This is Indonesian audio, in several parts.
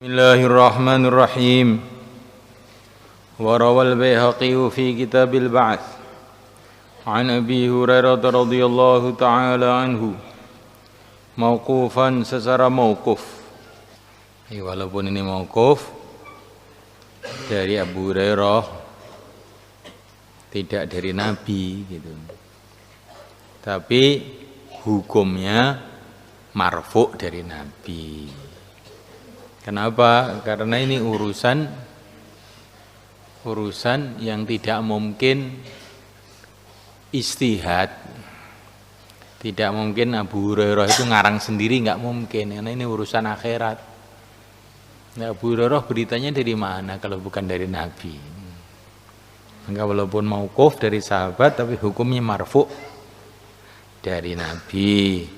Bismillahirrahmanirrahim. Warawal Baihaqi fi Kitabil Ba'ts an Abi Hurairah radhiyallahu taala anhu mauqufan secara mauquf. Walaupun ini mauquf dari Abu Hurairah, tidak dari Nabi gitu. Tapi hukumnya marfu' dari Nabi. Kenapa? Karena ini urusan yang tidak mungkin istihad. Tidak mungkin Abu Hurairah itu ngarang sendiri, nggak mungkin. Karena ini urusan akhirat. Nah, Abu Hurairah beritanya dari mana kalau bukan dari Nabi? Maka walaupun mauquf dari sahabat, tapi hukumnya marfu' dari Nabi.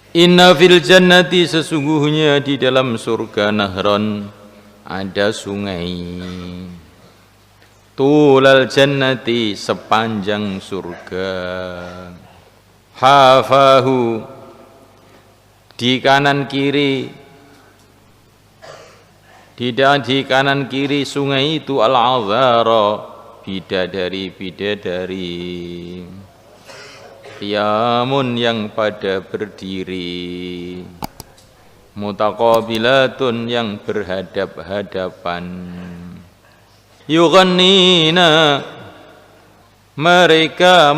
Inna fil jannati, sesungguhnya di dalam surga, nahron, ada sungai. Tulal jannati, sepanjang surga. Hafahu, di kanan kiri, di kanan kiri sungai itu al-azhara, bidadari. Qiyamun, yang pada berdiri. Mutaqabilatun, yang berhadap-hadapan. Yughannina, mereka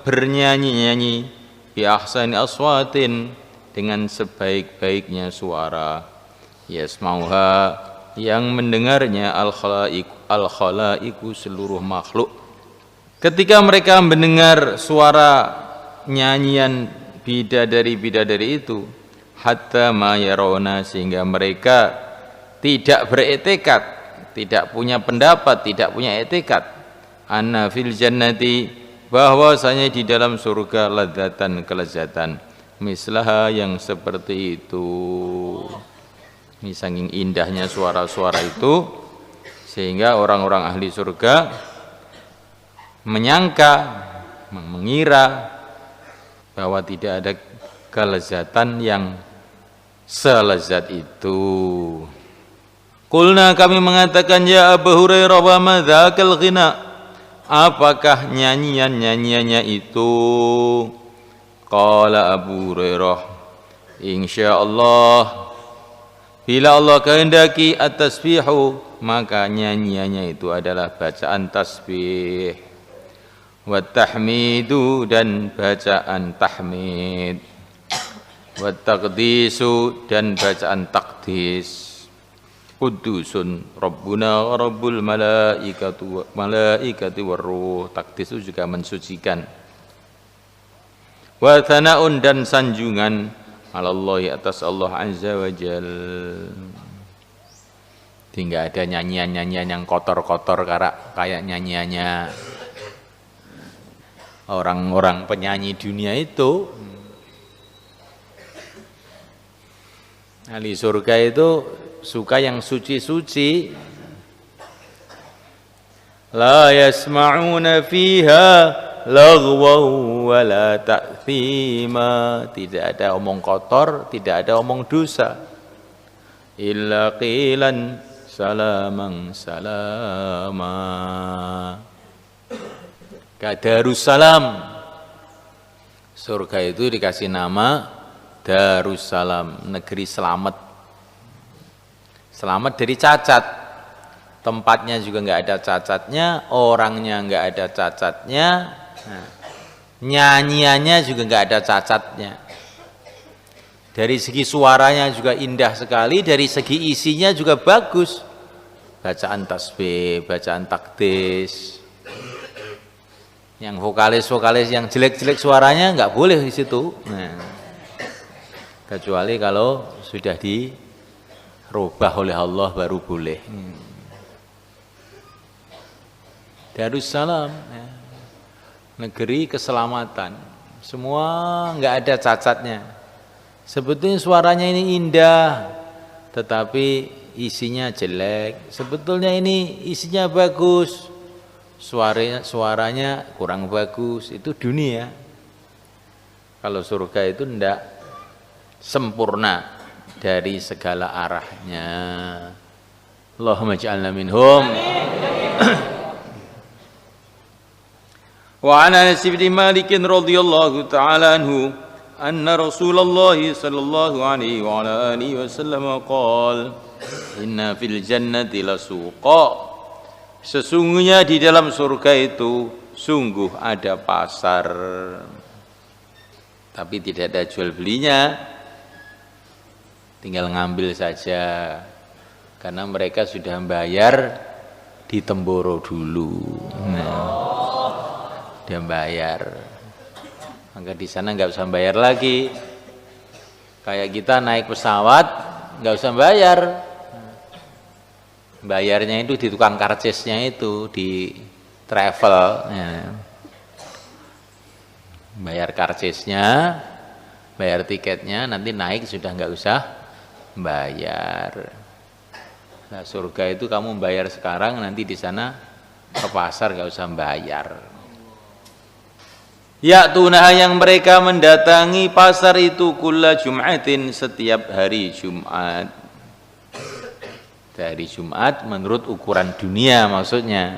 bernyanyi-nyanyi. Bi ahsani aswatin, dengan sebaik-baiknya suara. Yasmauha, yang mendengarnya al-khalaiku, seluruh makhluk. Ketika mereka mendengar suara nyanyian bidadari itu, hatta ma yarawna, sehingga mereka tidak beretikad, tidak punya pendapat, tidak punya etikat, anna fil jannati, bahwasanya di dalam surga ladzatan, kelezatan, mislaha, yang seperti itu. Ini saking indahnya suara-suara itu, sehingga orang-orang ahli surga mengira bahwa tidak ada kelezatan yang selezat itu. Qulna, kami mengatakan, ya Abu Hurairah, wa ma dzakal ghina, apakah nyanyiannya itu? Qala Abu Hurairah, insyaallah, bila Allah kehendaki, at-tasbihu, maka nyanyiannya itu adalah bacaan tasbih. Wat tahmidu, dan bacaan tahmid. Wat taqdisu, dan bacaan taqdis. Qudusun Rabbuna wa Rabbul malaikati warruh, taqdis itu juga mensucikan. Wa thana'un, dan sanjungan alallahi, atas Allah azza wa jal. Tidak ada nyanyian-nyanyian yang kotor-kotor kayak nyanyiannya orang-orang penyanyi dunia itu. Ahli surga itu suka yang suci-suci. La yasma'una fiha laghwan wala ta'thima, tidak ada omong kotor, tidak ada omong dosa. Illa qilan salaman salama. Darussalam, surga itu dikasih nama Darussalam, negeri selamat. Selamat dari cacat. Tempatnya juga nggak ada cacatnya, orangnya nggak ada cacatnya, nyanyiannya juga nggak ada cacatnya. Dari segi suaranya juga indah sekali, dari segi isinya juga bagus. Bacaan tasbih, bacaan takdis. Yang vokalis yang jelek-jelek suaranya nggak boleh di situ. Nah, kecuali kalau sudah dirubah oleh Allah baru boleh. Darussalam, ya, negeri keselamatan. Semua nggak ada cacatnya. Sebetulnya suaranya ini indah, tetapi isinya jelek. Sebetulnya ini isinya bagus, suaranya kurang bagus. Itu dunia. Kalau surga itu enggak. sempurna dari segala arahnya. Allahumma ij'alna minhum. Wa an Anas bin Malik radhiyallahu ta'ala anhu anna Rasulullah sallallahu alaihi wa ala alihi wasallam qala inna fil jannati lasuqa. Sesungguhnya di dalam surga itu sungguh ada pasar, tapi tidak ada jual belinya, tinggal ngambil saja karena mereka sudah bayar di Temboro dulu. Dia bayar, maka di sana nggak usah bayar lagi. Kayak kita naik pesawat nggak usah bayar, bayarnya itu di tukang karcisnya itu di travel, ya. Bayar karcisnya, bayar tiketnya, nanti naik sudah nggak usah bayar. Nah, surga itu kamu bayar sekarang, nanti di sana ke pasar nggak usah bayar. Ya'tunah, yang mereka mendatangi pasar itu kulla Jum'atin, setiap hari Jumat. Dari Jumat menurut ukuran dunia maksudnya.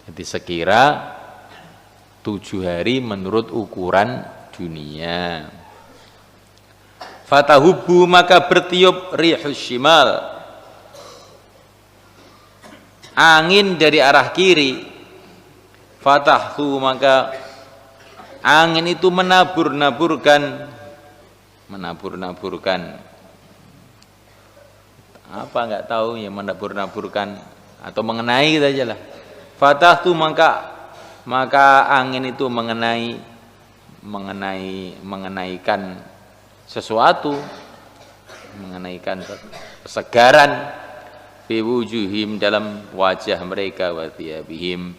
Jadi sekira 7 hari menurut ukuran dunia. Fatahubbu, maka bertiup rihus shimal, angin dari arah kiri. Fatahtu, maka angin itu menabur-naburkan apa nggak tahu ya, menabur-naburkan atau mengenai gitu aja lah. Fatahtu, maka angin itu mengenaikan sesuatu, mengenaikan kesegaran fi wujuhim, dalam wajah mereka, wa thiyabihim,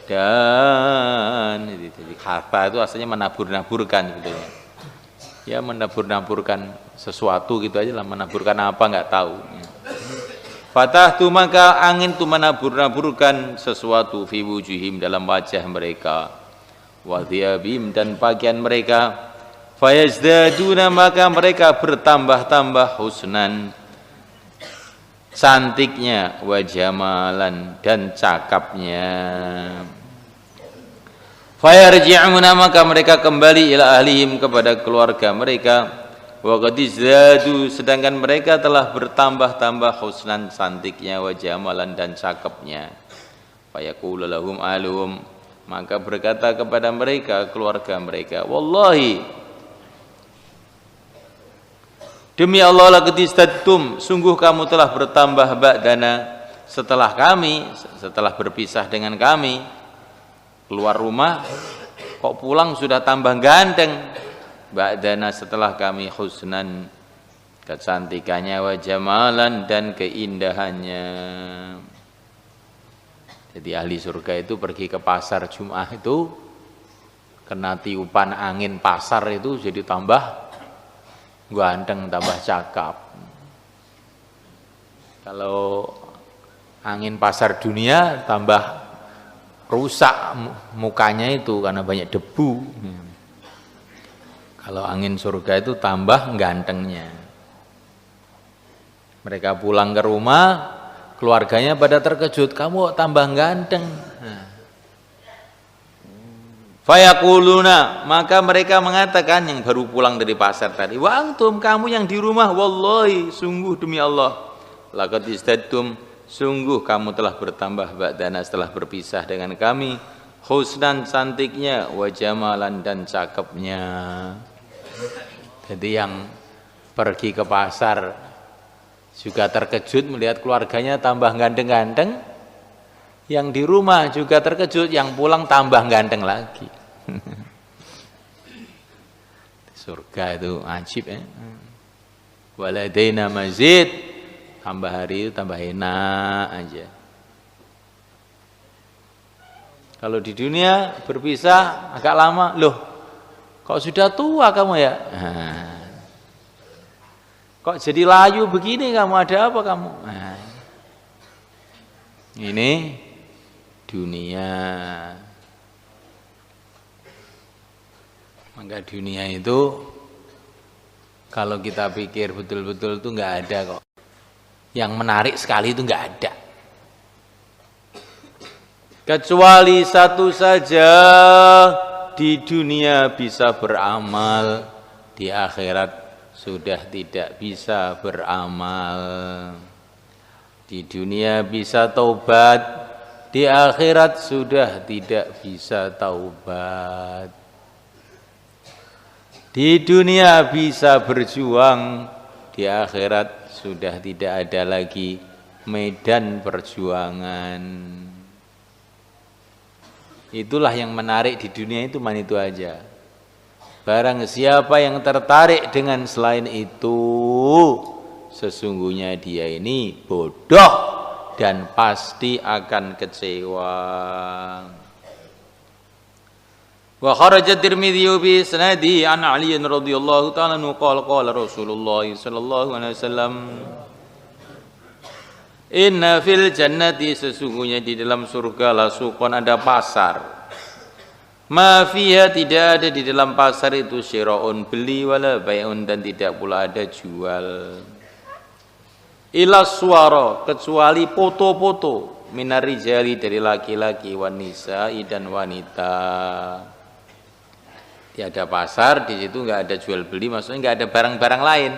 dan jadi harfa itu asalnya menabur-naburkan sebetulnya. Ya menabur-naburkan sesuatu gitu aja lah, menaburkan apa nggak tahu. Fatahtu, maka angin itu menabur-naburkan sesuatu fi wujuhim, dalam wajah mereka, wa thiyabihim, dan pakaian mereka. Fayazdaduna, maka mereka bertambah-tambah husnan, cantiknya, wa jamalan, dan cakapnya. Fayarji'una, maka mereka kembali ila ahlihim, kepada keluarga mereka. Wa qad izdadu, sedangkan mereka telah bertambah-tambah husnan, cantiknya, wa jamalan, dan cakapnya. Fayaqulu lahum ahluhum, maka berkata kepada mereka keluarga mereka, wallahi, demi Allah, laqad izdadtum, sungguh kamu telah bertambah ba'dana, setelah kami, setelah berpisah dengan kami, keluar rumah kok pulang sudah tambah ganteng. Ba'dana, setelah kami, husnan, kecantikannya, wa jamalan, dan keindahannya. Jadi ahli surga itu pergi ke pasar Jumat itu kena tiupan angin pasar itu jadi tambah ganteng, tambah cakap. Kalau angin pasar dunia tambah rusak mukanya itu karena banyak debu. Kalau angin surga itu tambah gantengnya. Mereka pulang ke rumah, keluarganya pada terkejut, kamu tambah ganteng. Fayaquluna, maka mereka mengatakan, yang baru pulang dari pasar tadi, wa antum, kamu yang di rumah, wallahi, sungguh demi Allah, laqad izdadtum, sungguh kamu telah bertambah ba'dana, setelah berpisah dengan kami, husnan, cantiknya, wa jamalan, dan cakepnya. Jadi yang pergi ke pasar juga terkejut melihat keluarganya tambah ganteng-ganteng, yang di rumah juga terkejut, yang pulang tambah ganteng lagi. Surga itu ajib ya. Waladaina mazid, tambah hari itu tambah enak aja. Kalau di dunia berpisah agak lama, loh kok sudah tua kamu ya? Kok jadi layu begini kamu, ada apa kamu? Ini dunia. Maka dunia itu Kalau kita pikir betul-betul itu nggak ada kok. Yang menarik sekali itu nggak ada. Kecuali satu saja, di dunia bisa beramal, di akhirat sudah tidak bisa beramal. Di dunia bisa taubat, di akhirat sudah tidak bisa taubat. Di dunia bisa berjuang, di akhirat sudah tidak ada lagi medan perjuangan. Itulah yang menarik di dunia itu, itu aja. Barang siapa yang tertarik dengan selain itu, sesungguhnya dia ini bodoh dan pasti akan kecewa. Wa kharaja Tirmidzi bi sanadi an Ali radhiyallahu ta'ala anhu qala qala Rasulullah sallallahu alaihi wasallam, inna fil jannati, sesungguhnya di dalam surga la suqon, ada pasar. Ma fiha, tidak ada di dalam pasar itu syira'un, beli, wala bai'un, dan tidak pula ada jual. Ila suara, kecuali foto-foto, minar rijali, dari laki-laki, wan nisa'i, dan wanita. Tiada pasar di situ, nggak ada jual beli, maksudnya nggak ada barang-barang lain.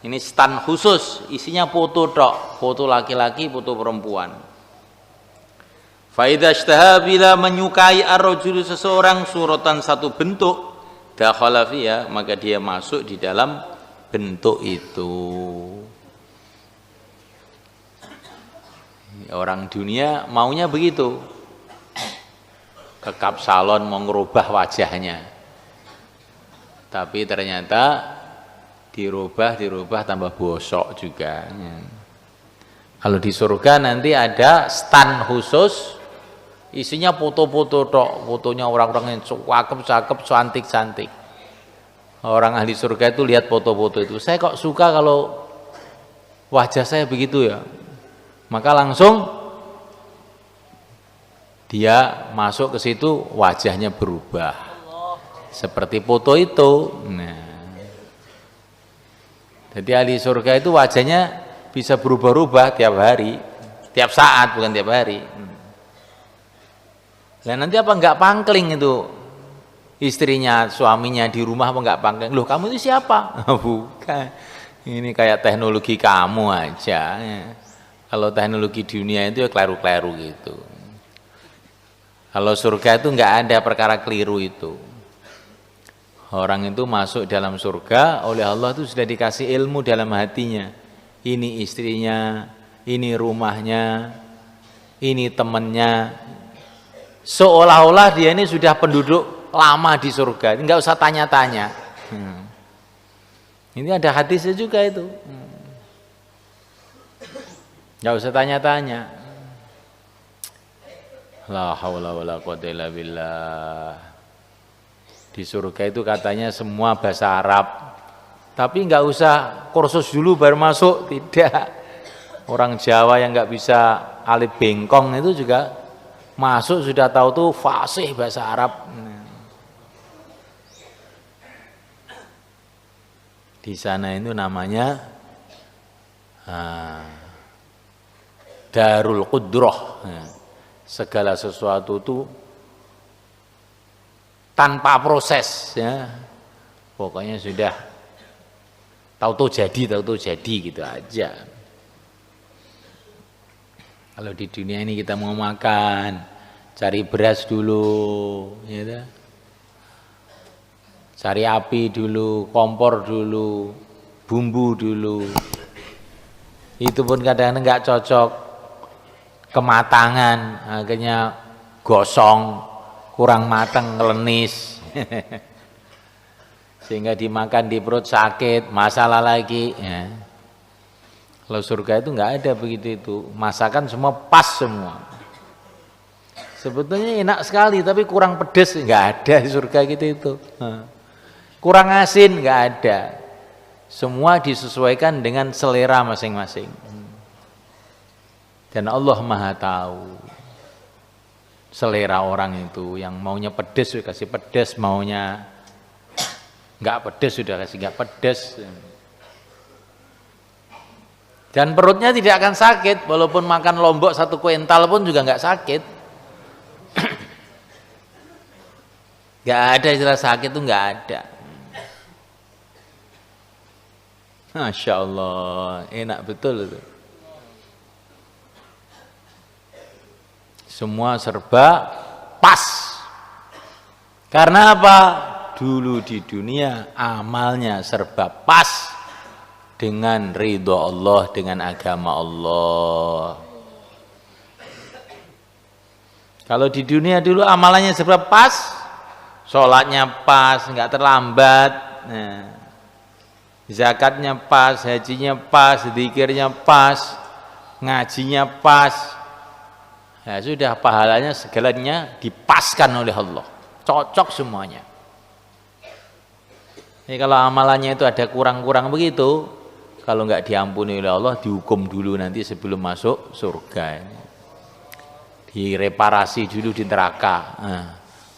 Ini stand khusus, isinya foto tok, foto laki-laki, foto perempuan. Fa idza ishtaha, bila menyukai ar-rajulu seseorang, suratan, satu bentuk, dakhala fiha, maka dia masuk di dalam bentuk itu. Orang dunia maunya begitu. Ke kap salon mau ngerubah wajahnya. Tapi ternyata dirubah tambah bosok juga. Kalau di surga nanti ada stand khusus, isinya foto-foto tok, fotonya orang-orang yang cakep, cantik. Orang ahli surga itu lihat foto-foto itu. Saya kok suka kalau wajah saya begitu ya. Maka langsung dia masuk ke situ, wajahnya berubah seperti foto itu. Nah, jadi ahli surga itu wajahnya bisa berubah-ubah tiap hari, tiap saat, bukan tiap hari. Dan nanti apa enggak pangkling itu istrinya, suaminya di rumah, apa enggak pangkling? Loh, kamu itu siapa? Bukan. Ini kayak teknologi kamu aja. Kalau teknologi dunia itu ya kleru-kleru gitu. Kalau surga itu enggak ada perkara keliru itu. Orang itu masuk dalam surga oleh Allah itu sudah dikasih ilmu dalam hatinya. Ini istrinya, ini rumahnya, ini temannya. Seolah-olah dia ini sudah penduduk lama di surga. Enggak usah tanya-tanya. Ini ada hadisnya juga itu. Enggak usah tanya-tanya. La haula wala quwwata illa billah. Di surga itu katanya semua bahasa Arab. Tapi enggak usah kursus dulu baru masuk, tidak. Orang Jawa yang enggak bisa alif bengkong itu juga masuk sudah tahu tuh fasih bahasa Arab. Di sana itu namanya Darul Qudrah. Segala sesuatu itu tanpa proses, ya. Pokoknya sudah tahu jadi gitu aja. Kalau di dunia ini kita mau makan, cari beras dulu, ya. Cari api dulu, kompor dulu, bumbu dulu. Itu pun kadang-kadang nggak cocok, kematangan, akhirnya gosong, kurang matang, ngelenis. Sehingga dimakan di perut sakit, masalah lagi, ya. Kalau surga itu nggak ada begitu itu, masakan semua pas semua. Sebetulnya enak sekali, tapi kurang pedes, nggak ada di surga gitu itu. Kurang asin, nggak ada. Semua disesuaikan dengan selera masing-masing. Dan Allah Maha tahu selera orang itu. Yang maunya pedes kasih pedes, maunya nggak pedes, sudah kasih nggak pedes. Dan perutnya tidak akan sakit, walaupun makan lombok 1 kuintal pun juga nggak sakit. Nggak ada istilah sakit itu, nggak ada. Masya Allah, enak betul itu. Semua serba pas. Karena apa? Dulu di dunia amalnya serba pas dengan ridho Allah, dengan agama Allah. Kalau di dunia dulu amalannya serba pas, sholatnya pas, nggak terlambat, nah, zakatnya pas, hajinya pas, zikirnya pas, ngajinya pas, ya sudah, pahalanya segalanya dipaskan oleh Allah, cocok semuanya. Jadi kalau amalannya itu ada kurang-kurang begitu, kalau nggak diampuni oleh Allah, dihukum dulu nanti sebelum masuk surga. Direparasi dulu di neraka. Nah,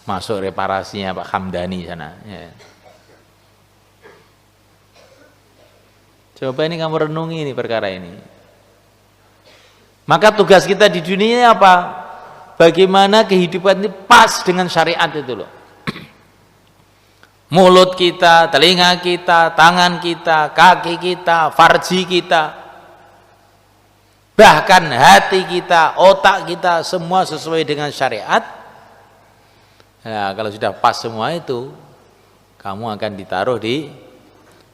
masuk reparasinya Pak Hamdani sana. Ya. Coba ini kamu renungi ini perkara ini. Maka tugas kita di dunia apa? Bagaimana kehidupan ini pas dengan syariat itu loh. Mulut kita, telinga kita, tangan kita, kaki kita, farji kita, bahkan hati kita, otak kita, semua sesuai dengan syariat. Nah, kalau sudah pas semua itu, kamu akan ditaruh di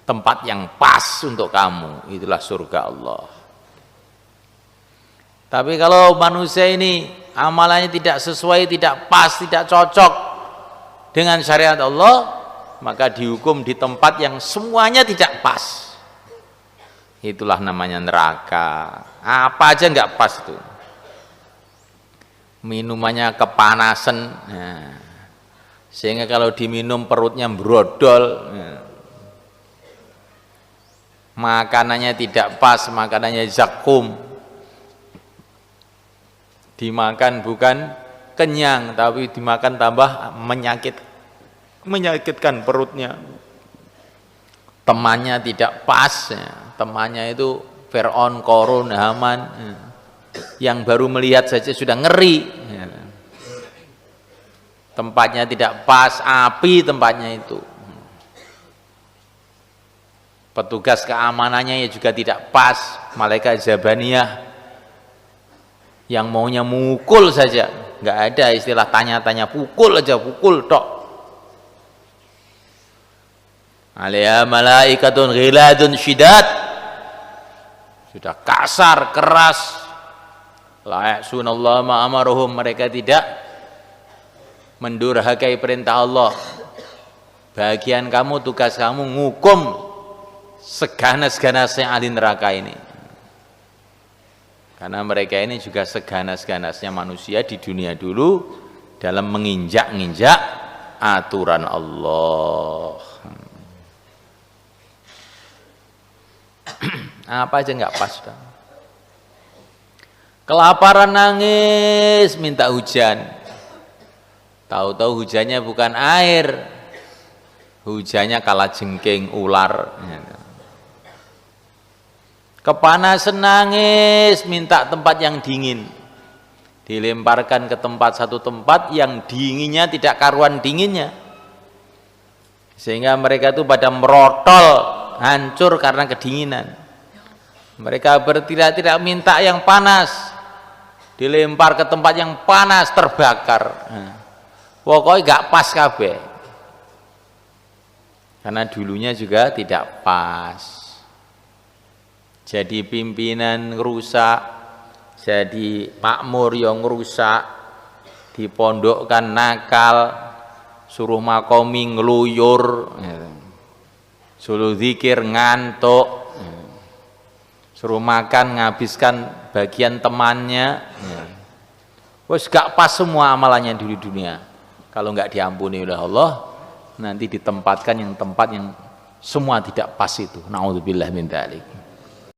tempat yang pas untuk kamu, itulah surga Allah. Tapi kalau manusia ini amalannya tidak sesuai, tidak pas, tidak cocok dengan syariat Allah, maka dihukum di tempat yang semuanya tidak pas. Itulah namanya neraka. Apa aja nggak pas itu. Minumannya kepanasan, nah, sehingga kalau diminum perutnya brodol. Nah. Makanannya tidak pas, makanannya zakum. Dimakan bukan kenyang, tapi dimakan tambah menyakitkan perutnya. Temannya tidak pas, ya. Temannya itu Fir'aun, Qarun, Haman, ya. Yang baru melihat saja sudah ngeri, ya. Tempatnya tidak pas, api tempatnya itu. Petugas keamanannya juga tidak pas, malaikat Zabaniyah yang maunya mukul saja, nggak ada istilah tanya-tanya, pukul aja, pukul tok. Alaiha malaikatun ghiladun syidad, sudah kasar, keras. La ya'sunallaha ma amaruhum, mereka tidak mendurhakai perintah Allah. Bagian kamu, tugas kamu ngukum seganas-ganasnya ahli neraka ini. Karena mereka ini juga seganas-ganasnya manusia di dunia dulu dalam menginjak-injak aturan Allah. Apa aja nggak pas. Kelaparan nangis minta hujan. Tahu-tahu hujannya bukan air, hujannya kalajengking, ular. Kepanasan nangis minta tempat yang dingin, dilemparkan ke satu tempat yang dinginnya tidak karuan dinginnya, sehingga mereka itu pada merotol, hancur karena kedinginan. Mereka tidak minta yang panas, dilempar ke tempat yang panas, terbakar. Pokoknya gak pas kabeh, karena dulunya juga tidak pas. Jadi pimpinan ngerusak, jadi makmur yang ngerusak, dipondokkan nakal, suruh makomi ngeluyur, suruh zikir ngantuk, suruh makan nghabiskan bagian temannya. Wes gak pas semua amalannya di dunia. Kalau nggak diampuni oleh Allah, nanti ditempatkan yang tempat yang semua tidak pas itu. Naudzubillah min dzalik.